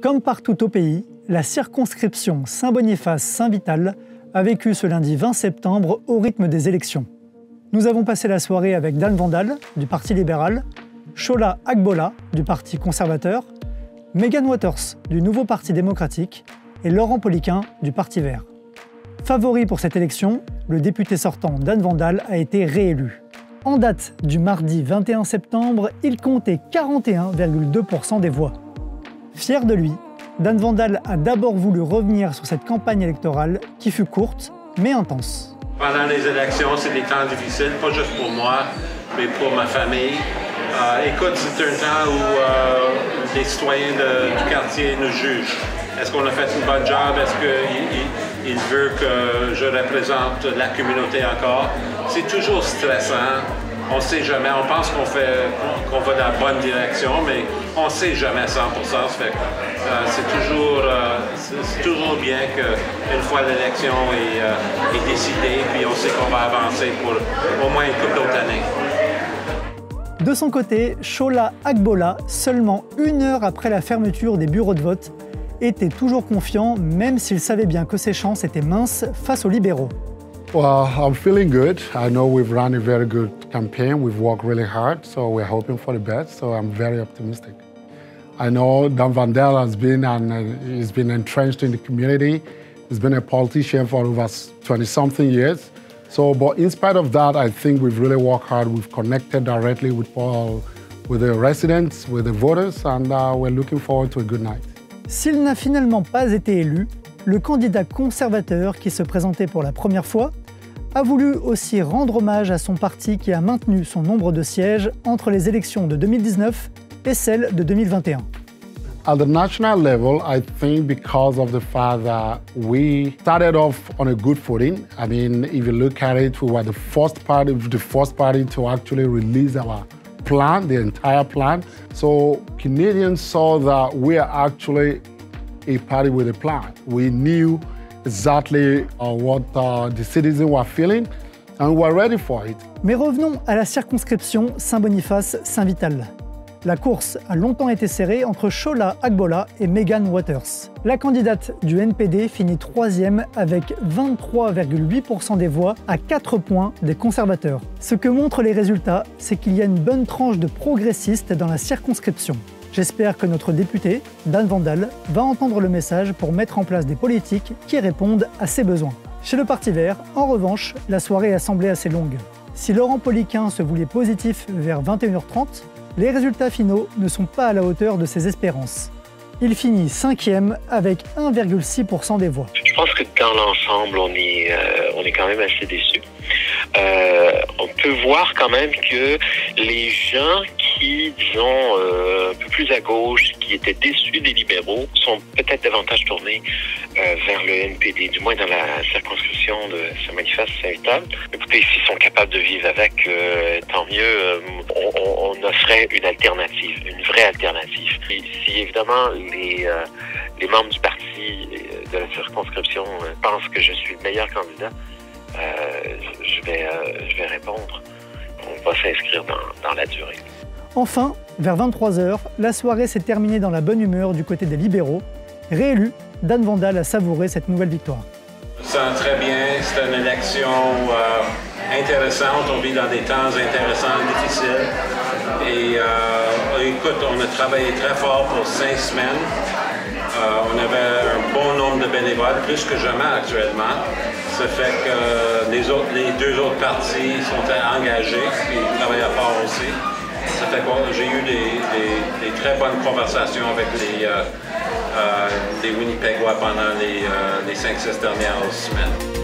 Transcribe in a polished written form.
Comme partout au pays, la circonscription Saint-Boniface-Saint-Vital a vécu ce lundi 20 septembre au rythme des élections. Nous avons passé la soirée avec Dan Vandal, du Parti libéral, Shola Agbola, du Parti conservateur, Megan Waters, du Nouveau Parti démocratique, et Laurent Poliquin, du Parti vert. Favori pour cette élection, le député sortant Dan Vandal a été réélu. En date du mardi 21 septembre, il comptait 41,2% des voix. Fier de lui, Dan Vandal a d'abord voulu revenir sur cette campagne électorale qui fut courte mais intense. Pendant les élections, c'est des temps difficiles, pas juste pour moi, mais pour ma famille. Écoute, c'est un temps où les citoyens du quartier nous jugent. Est-ce qu'on a fait une bonne job? Est-ce qu'il veut que je représente la communauté encore? C'est toujours stressant. On ne sait jamais. On pense qu'on va dans la bonne direction, mais on ne sait jamais 100%. C'est toujours bien qu'une fois l'élection est décidée, puis on sait qu'on va avancer pour au moins une couple d'autres années. De son côté, Shola Agbola, seulement 1 heure après la fermeture des bureaux de vote, était toujours confiant, même s'il savait bien que ses chances étaient minces face aux libéraux. Well, I'm feeling good. I know we've run a very good campaign. We've worked really hard, so we're hoping for the best. So I'm very optimistic. I know Dan Vandal has been entrenched in the community. He's been a politician for over 20-something years. So, but in spite of that, I think we've really worked hard. We've connected directly with the residents, with the voters, and we're looking forward to a good night. S'il n'a finalement pas été élu, le candidat conservateur qui se présentait pour la première fois a voulu aussi rendre hommage à son parti qui a maintenu son nombre de sièges entre les élections de 2019 et celles de 2021. At the national level, I think because of the fact that we started off on a good footing. I mean, if you look at it, we were the first party to actually release our plan, the entire plan. So Canadians saw that we are actually a party with a plan. We knew exactly what the citizens were feeling and we were ready for it. Mais revenons à la circonscription Saint-Boniface-Saint-Vital. La course a longtemps été serrée entre Shola Agbola et Megan Waters. La candidate du NPD finit 3e avec 23,8% des voix à 4 points des conservateurs. Ce que montrent les résultats, c'est qu'il y a une bonne tranche de progressistes dans la circonscription. J'espère que notre député, Dan Vandal, va entendre le message pour mettre en place des politiques qui répondent à ses besoins. Chez le Parti vert, en revanche, la soirée a semblé assez longue. Si Laurent Poliquin se voulait positif vers 21h30, les résultats finaux ne sont pas à la hauteur de ses espérances. Il finit 5e avec 1,6% des voix. Je pense que dans l'ensemble, on est quand même assez déçus. On peut voir quand même que les gens qui, disons, un peu plus à gauche, qui étaient déçus des libéraux, sont peut-être davantage tournés vers le NPD, du moins dans la circonscription de Saint-Boniface-Saint-Vital. Écoutez, s'ils sont capables de vivre avec, tant mieux. On offrait une alternative, une vraie alternative. Et si évidemment les membres du parti de la circonscription pensent que je suis le meilleur candidat, je vais répondre. On va s'inscrire dans la durée. Enfin, vers 23h, la soirée s'est terminée dans la bonne humeur du côté des libéraux. Réélu, Dan Vandal a savouré cette nouvelle victoire. Je me sens très bien, c'est une élection intéressante, on vit dans des temps intéressants, difficiles. Et écoute, on a travaillé très fort pour 5 semaines. On avait un bon nombre de bénévoles, plus que jamais actuellement. Ça fait que les 2 autres partis sont engagés et ils travaillent fort aussi. Ça fait que j'ai eu des très bonnes conversations avec les Winnipégois pendant les 5-6 dernières semaines.